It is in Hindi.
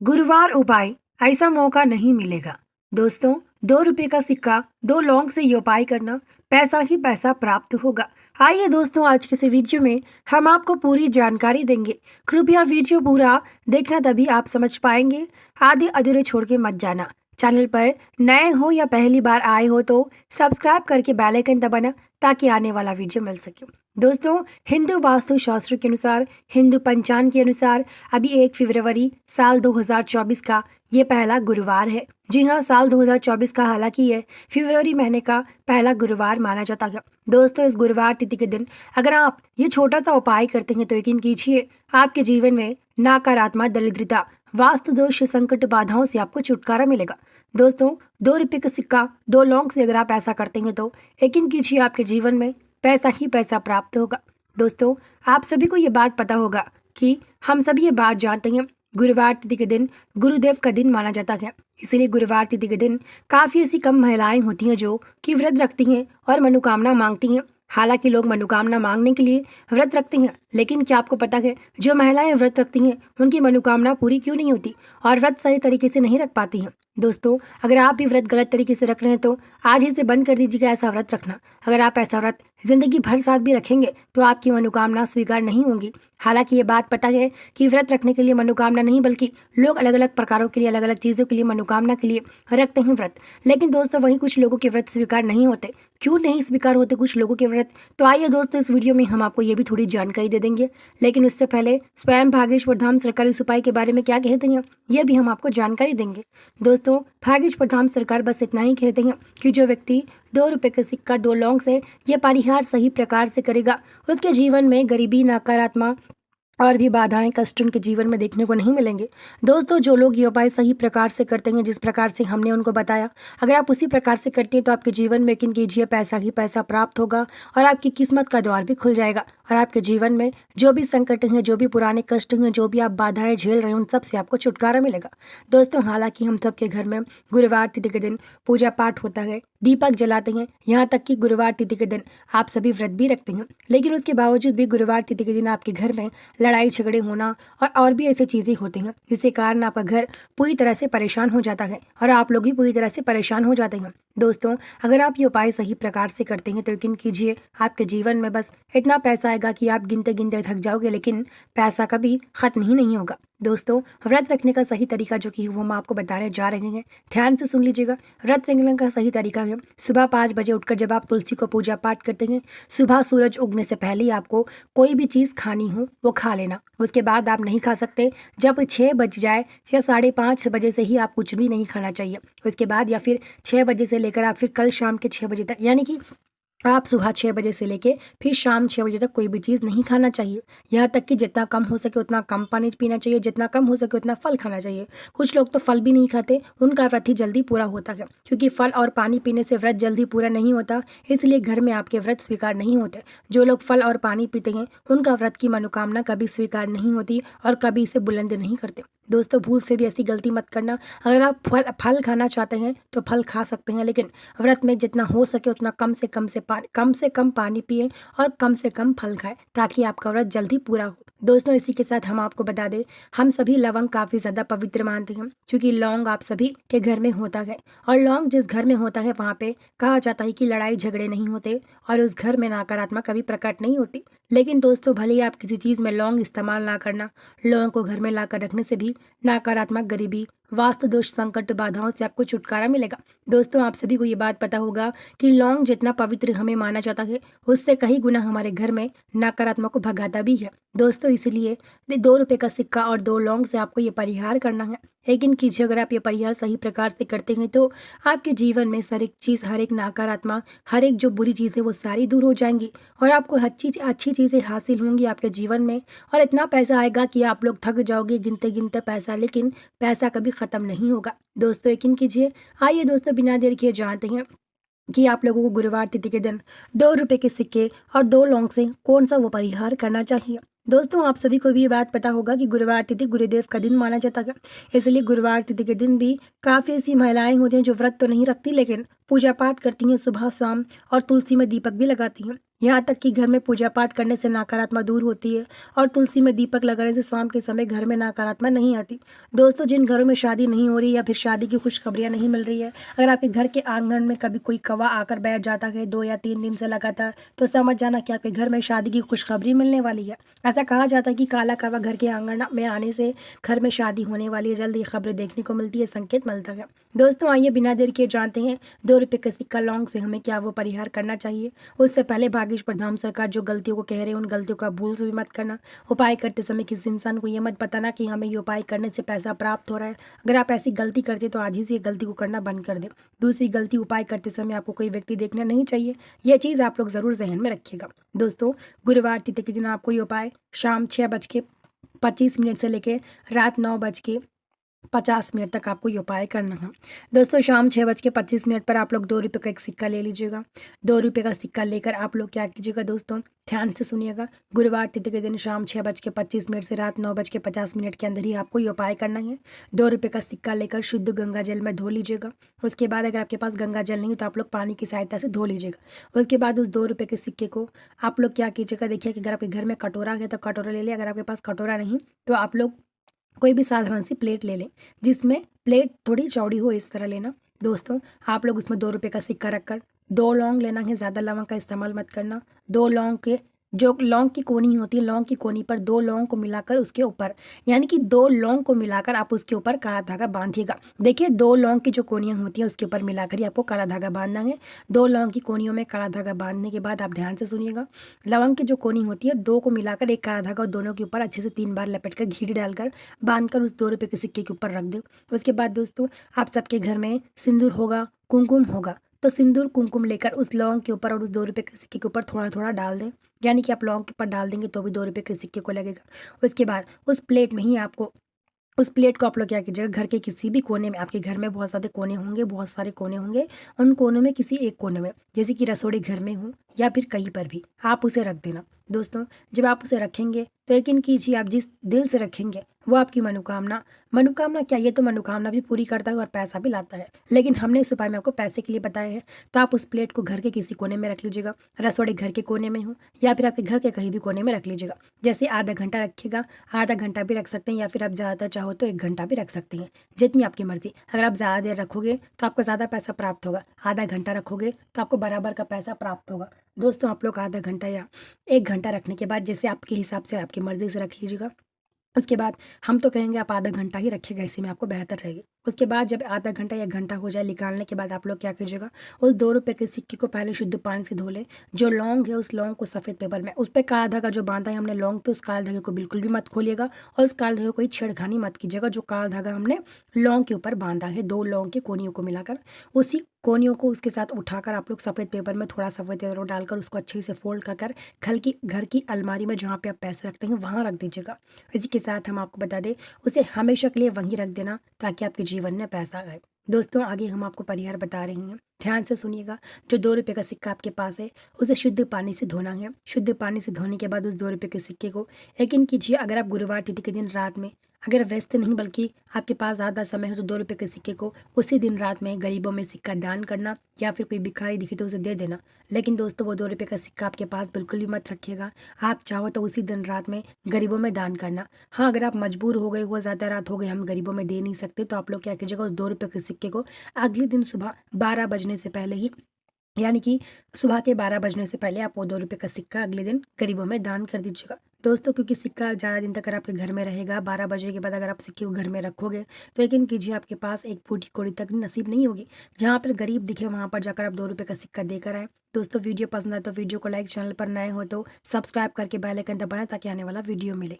गुरुवार उपाय ऐसा मौका नहीं मिलेगा। दोस्तों, 2 रुपए का सिक्का 2 लौंग से ये उपाय करना, पैसा ही पैसा प्राप्त होगा। आइए दोस्तों, आज के इस वीडियो में हम आपको पूरी जानकारी देंगे। कृपया वीडियो पूरा देखना, तभी आप समझ पाएंगे। आधे अधूरे छोड़ के मत जाना। चैनल पर नए हो या पहली बार आए हो तो सब्सक्राइब करके बेल आइकन दबाना, ताकि आने वाला वीडियो मिल सके। दोस्तों, हिंदू वास्तु शास्त्र के अनुसार, हिंदू पंचांग के अनुसार अभी 1 फरवरी साल 2024 का ये पहला गुरुवार है। जी हाँ, साल 2024 का, हालांकि ये फरवरी महीने का पहला गुरुवार माना जाता है। दोस्तों, इस गुरुवार तिथि के दिन अगर आप ये छोटा सा उपाय करते हैं तो यकीन कीजिए, आपके जीवन में नकारात्मक, दरिद्रता, वास्तु दोष, संकट, बाधाओं से आपको छुटकारा मिलेगा। दोस्तों, 2 रुपए का सिक्का 2 लौंग से अगर आप ऐसा करते हैं तो यकीन कीजिए, आपके जीवन में पैसा ही पैसा प्राप्त होगा। दोस्तों, आप सभी को ये बात पता होगा कि हम सभी ये बात जानते हैं, गुरुवार तिथि के दिन गुरुदेव का दिन माना जाता है। इसीलिए गुरुवार तिथि के दिन काफ़ी ऐसी कम महिलाएं होती हैं जो कि व्रत रखती हैं और मनोकामना मांगती हैं। हालांकि लोग मनोकामना मांगने के लिए व्रत रखते हैं, लेकिन क्या आपको पता है, जो महिलाएं व्रत रखती हैं उनकी मनोकामना पूरी क्यों नहीं होती और व्रत सही तरीके से नहीं रख पाती हैं। दोस्तों, अगर आप भी व्रत गलत तरीके से रख रहे हैं तो आज ही से बंद कर दीजिएगा ऐसा व्रत रखना। अगर आप ऐसा व्रत जिंदगी भर साथ भी रखेंगे तो आपकी मनोकामना स्वीकार नहीं होगी। हालांकि ये बात पता है कि व्रत रखने के लिए मनोकामना नहीं, बल्कि लोग अलग अलग प्रकारों के लिए, अलग अलग चीज़ों के लिए, मनोकामना के लिए रखते हैं व्रत। लेकिन दोस्तों, वहीं कुछ लोगों के व्रत स्वीकार नहीं होते। क्यों नहीं स्वीकार होते कुछ लोगों के व्रत? तो आइए दोस्तों, इस वीडियो में हम आपको ये भी थोड़ी जानकारी दे देंगे। लेकिन उससे पहले स्वयं भागेश्वर धाम सरकारी इस उपाय के बारे में क्या कहते हैं, ये भी हम आपको जानकारी देंगे। दोस्तों, भागेश्वर धाम सरकार बस इतना ही कहते हैं कि जो व्यक्ति 2 रुपए का सिक्का 2 लौंग से यह परिहार सही प्रकार से करेगा, उसके जीवन में गरीबी, नकारात्मक और भी बाधाएं, कष्ट उनके जीवन में देखने को नहीं मिलेंगे। दोस्तों, जो लोग ये उपाय सही प्रकार से करते हैं, जिस प्रकार से हमने उनको बताया, अगर आप उसी प्रकार से करते हैं तो आपके जीवन में यकीन कीजिए पैसा ही पैसा प्राप्त होगा और आपकी किस्मत का द्वार भी खुल जाएगा। और आपके जीवन में जो भी संकट हैं, जो भी पुराने कष्ट हैं, जो भी आप बाधाएं झेल रहे हैं, उन सब से आपको छुटकारा मिलेगा। दोस्तों, हालांकि हम सबके घर में गुरुवार तिथि के दिन पूजा पाठ होता है, दीपक जलाते हैं, यहाँ तक कि गुरुवार तिथि के दिन आप सभी व्रत भी रखते हैं। लेकिन उसके बावजूद भी गुरुवार तिथि के दिन आपके घर में लड़ाई झगड़े होना और भी ऐसी चीज़ें होती हैं, जिसके कारण आपका घर पूरी तरह से परेशान हो जाता है और आप लोग भी पूरी तरह से परेशान हो जाते हैं। दोस्तों, अगर आप ये उपाय सही प्रकार से करते हैं तो यकीन कीजिए, आपके जीवन में बस इतना पैसा आएगा कि आप गिनते गिनते थक जाओगे, लेकिन पैसा कभी खत्म ही नहीं होगा। दोस्तों, व्रत रखने का सही तरीका जो कि वो हम आपको बताने जा रहे हैं, ध्यान से सुन लीजिएगा। व्रत रखने का सही तरीका है, सुबह 5 बजे उठकर जब आप तुलसी को पूजा पाठ करते हैं, सुबह सूरज उगने से पहले ही आपको कोई भी चीज़ खानी हो वो खा लेना। उसके बाद आप नहीं खा सकते। जब 6 बज जाए या 5:30 बजे से ही आप कुछ भी नहीं खाना चाहिए। उसके बाद या फिर 6 बजे से लेकर आप फिर कल शाम के 6 बजे तक, यानी कि आप सुबह 6 बजे से लेके फिर शाम 6 बजे तक कोई भी चीज़ नहीं खाना चाहिए। यहाँ तक कि जितना कम हो सके उतना कम पानी पीना चाहिए, जितना कम हो सके उतना फल खाना चाहिए। कुछ लोग तो फल भी नहीं खाते, उनका व्रत ही जल्दी पूरा होता है, क्योंकि फल और पानी पीने से व्रत जल्दी पूरा नहीं होता, इसलिए घर में आपके व्रत स्वीकार नहीं होते। जो लोग फल और पानी पीते हैं उनका व्रत की मनोकामना कभी स्वीकार नहीं होती और कभी इसे बुलंद नहीं करते। दोस्तों, भूल से भी ऐसी गलती मत करना। अगर आप फल खाना चाहते हैं तो फल खा सकते हैं, लेकिन व्रत में जितना हो सके उतना कम से कम पानी पिएं और कम से कम फल खाएं, ताकि आपका व्रत जल्दी पूरा हो। दोस्तों, इसी के साथ हम आपको बता दें, हम सभी लवंग काफ़ी ज़्यादा पवित्र मानते हैं, क्योंकि लौंग आप सभी के घर में होता है और लौंग जिस घर में होता है वहाँ पे कहा जाता है कि लड़ाई झगड़े नहीं होते और उस घर में नकारात्मक कभी प्रकट नहीं होती। लेकिन दोस्तों, भले ही आप किसी चीज़ में लौंग इस्तेमाल ना करना, लौंग को घर में ला कर रखने से भी नकारात्मक, गरीबी, वास्तु दोष, संकट, बाधाओं से आपको छुटकारा मिलेगा। दोस्तों, आप सभी को ये बात पता होगा कि लौंग जितना पवित्र हमें माना जाता है, उससे कहीं गुना हमारे घर में नकारात्मक को भगाता भी है। दोस्तों, इसलिए 2 रुपए का सिक्का और 2 लौंग से आपको ये परिहार करना है। लेकिन कीजिए, अगर आप ये परिहार सही प्रकार से करते हैं तो आपके जीवन में हर एक चीज़, हर एक नकारात्मक, हर एक जो बुरी चीज़ें वो सारी दूर हो जाएंगी और आपको अच्छी चीज़ें हासिल होंगी आपके जीवन में। और इतना पैसा आएगा कि आप लोग थक जाओगे गिनते गिनते पैसा, लेकिन पैसा कभी ख़त्म नहीं होगा। दोस्तों, यकीन कीजिए। आइए दोस्तों, बिना देर किए जानते हैं कि आप लोगों को गुरुवार तिथि के दिन 2 रुपए के सिक्के और 2 लौंग से कौन सा वो परिहार करना चाहिए। दोस्तों, आप सभी को भी ये बात पता होगा कि गुरुवार तिथि गुरुदेव का दिन माना जाता है, इसलिए गुरुवार तिथि के दिन भी काफ़ी ऐसी महिलाएं होती हैं जो व्रत तो नहीं रखती, लेकिन पूजा पाठ करती हैं सुबह शाम और तुलसी में दीपक भी लगाती हैं। यहाँ तक कि घर में पूजा पाठ करने से नकारात्मक दूर होती है और तुलसी में दीपक लगाने से शाम के समय घर में नकारात्मक नहीं आती। दोस्तों, जिन घरों में शादी नहीं हो रही या फिर शादी की खुशखबरियाँ नहीं मिल रही है, अगर आपके घर के आंगन में कभी कोई कौवा आकर बैठ जाता है 2 या 3 दिन से लगातार, तो समझ जाना कि आपके घर में शादी की खुशखबरी मिलने वाली है। ऐसा कहा जाता है कि काला कौवा घर के आंगन में आने से घर में शादी होने वाली है, जल्द ये खबरें देखने को मिलती है, संकेत मिलता है। दोस्तों, आइए बिना देर किए जानते हैं 2 रुपये का सिक्का लौंग से हमें क्या वो परिहार करना चाहिए। उससे पहले भाग्यश प्रधान सरकार जो गलतियों को कह रहे हैं, उन गलतियों का भूल से भी मत करना। उपाय करते समय किसी इंसान को ये मत बताना कि हमें ये उपाय करने से पैसा प्राप्त हो रहा है। अगर आप ऐसी गलती करते तो आज ही से ये गलती को करना बंद कर दें। दूसरी गलती, उपाय करते समय आपको कोई व्यक्ति देखना नहीं चाहिए। ये चीज़ आप लोग ज़रूर ज़हन में रखिएगा। दोस्तों, गुरुवार तिथि के दिन आपको ये उपाय शाम 6:25 से लेकर रात 9:50 तक आपको ये उपाय करना है। दोस्तों, शाम 6:25 पर आप लोग 2 रुपये का एक सिक्का ले लीजिएगा। 2 रुपये का सिक्का लेकर आप लोग क्या कीजिएगा दोस्तों, ध्यान से सुनिएगा। गुरुवार तिथि के दिन शाम 6:25 से रात 9:50 के अंदर ही आपको ये उपाय करना है। 2 रुपये का सिक्का लेकर शुद्ध गंगा जल में धो लीजिएगा। उसके बाद अगर आपके पास गंगा जल नहीं हो तो आप लोग पानी की सहायता से धो लीजिएगा। उसके बाद उस 2 रुपये के सिक्के को आप लोग क्या कीजिएगा, देखिए कि अगर आपके घर में कटोरा है तो कटोरा ले लें। अगर आपके पास कटोरा नहीं तो आप लोग कोई भी साधारण सी प्लेट ले लें, जिसमें प्लेट थोड़ी चौड़ी हो, इस तरह लेना। दोस्तों, आप लोग उसमें 2 रुपये का सिक्का रखकर 2 लौंग लेना है, ज़्यादा लौंग का इस्तेमाल मत करना। 2 लौंग के जो लौंग की कोनी होती है, लौंग की कोनी पर 2 लौंग को मिलाकर उसके ऊपर, यानी कि 2 लौंग को मिलाकर आप उसके ऊपर काला धागा बांधिएगा। देखिए, 2 लौंग की जो कोनियाँ होती हैं उसके ऊपर मिलाकर ही आपको काला धागा बांधना है। 2 लौंग की कोनियों में काला धागा बांधने के बाद आप ध्यान से सुनिएगा, लौंग की जो कोनी होती है 2 को मिलाकर एक काला धागा और दोनों के ऊपर अच्छे से 3 बार लपेट कर घी डालकर बांधकर उस 2 रुपये के सिक्के के ऊपर रख दें। उसके बाद दोस्तों, आप सबके घर में सिंदूर होगा, कुमकुम होगा, तो सिंदूर कुमकुम लेकर उस लौंग के ऊपर और उस 2 रुपये के सिक्के के ऊपर थोड़ा थोड़ा डाल दें। यानी कि आप लौंग के ऊपर डाल देंगे तो भी 2 रुपये के सिक्के को लगेगा। उसके बाद उस प्लेट में ही आपको, उस प्लेट को आप लोग क्या कीजिएगा, घर के किसी भी कोने में, आपके घर में बहुत सारे कोने होंगे, बहुत सारे कोने होंगे, उन कोनों में किसी एक कोने में, जैसे कि रसोई घर में हो या फिर कहीं पर भी, आप उसे रख देना। दोस्तों, जब आप उसे रखेंगे तो यकीन कीजिए, आप जिस दिल से रखेंगे वो आपकी मनोकामना मनोकामना क्या, ये तो मनोकामना भी पूरी करता है और पैसा भी लाता है, लेकिन हमने इस उपाय में आपको पैसे के लिए बताया है। तो आप उस प्लेट को घर के किसी कोने में रख लीजिएगा, रसोई घर के कोने में हो या फिर आपके घर के कहीं भी कोने में रख लीजिएगा। जैसे आधा घंटा रखिएगा, आधा घंटा भी रख सकते हैं, या फिर आप ज़्यादा चाहो तो 1 घंटा भी रख सकते हैं, जितनी आपकी मर्जी। अगर आप ज़्यादा देर रखोगे तो आपको ज़्यादा पैसा प्राप्त होगा, आधा घंटा रखोगे तो आपको बराबर का पैसा प्राप्त होगा। दोस्तों, आप लोग आधा घंटा या 1 घंटा रखने के बाद जैसे आपके हिसाब से, आपकी मर्ज़ी से रख लीजिएगा। उसके बाद हम तो कहेंगे आप आधा घंटा ही रखिएगा, इसी में आपको बेहतर रहेगी। उसके बाद जब आधा घंटा या 1 घंटा हो जाए, निकालने के बाद आप लोग क्या कीजिएगा, उस 2 रुपये के सिक्के को पहले शुद्ध पानी से धो लें। जो लौंग है, उस लौंग को सफ़ेद पेपर में, उस पे काला धागा जो बांधा है हमने लौंग पे, उस काले धागे को बिल्कुल भी मत खोलिएगा और उस काले धागे को कोई छेड़खानी मत कीजिएगा। जो काला धागा हमने लौंग के ऊपर बांधा है, 2 लौंग की कोनियों को मिलाकर, उसी कोनियों को उसके साथ उठाकर आप लोग सफ़ेद पेपर में थोड़ा सफ़ेद पेपर डालकर उसको अच्छे से फोल्ड कर घर की अलमारी में जहाँ पे आप पैसे रखते हैं वहाँ रख दीजिएगा। इसी के साथ हम आपको बता दें, उसे हमेशा के लिए वहीं रख देना ताकि आपके जीवन में पैसा आए। दोस्तों, आगे हम आपको परिहार बता रहे हैं, ध्यान से सुनिएगा। जो 2 रुपये का सिक्का आपके पास है उसे शुद्ध पानी से धोना है। शुद्ध पानी से धोने के बाद उस 2 रुपये के सिक्के को, यकीन कीजिए, अगर आप गुरुवार तिथि के दिन रात में, अगर व्यस्त नहीं बल्कि आपके पास ज़्यादा समय हो तो 2 रुपये के सिक्के को उसी दिन रात में गरीबों में सिक्का दान करना, या फिर कोई भिखारी दिखे तो उसे दे देना। लेकिन दोस्तों, वो 2 रुपये का सिक्का आपके पास बिल्कुल भी मत रखिएगा। आप चाहो तो उसी दिन रात में गरीबों में दान करना। हाँ, अगर आप मजबूर हो गए हो, ज़्यादा रात हो गई, हम गरीबों में दे नहीं सकते, तो आप लोग क्या कीजिएगा, उस 2 रुपये के सिक्के को अगले दिन सुबह 12 बजने से पहले ही, यानी कि सुबह के 12 बजने से पहले आप वो 2 रुपये का सिक्का अगले दिन गरीबों में दान कर दीजिएगा। दोस्तों, क्योंकि सिक्का ज़्यादा दिन तक अगर आपके घर में रहेगा, 12 बजे के बाद अगर आप सिक्के को घर में रखोगे तो यकीन कीजिए आपके पास एक फूटी कौड़ी तक नसीब नहीं होगी। जहाँ पर गरीब दिखे वहाँ पर जाकर आप 2 रुपये का सिक्का देकर आए। दोस्तों, वीडियो पसंद आए तो वीडियो को लाइक, चैनल पर नए हो तो सब्सक्राइब करके बेल आइकन दबाएं ताकि आने वाला वीडियो मिले।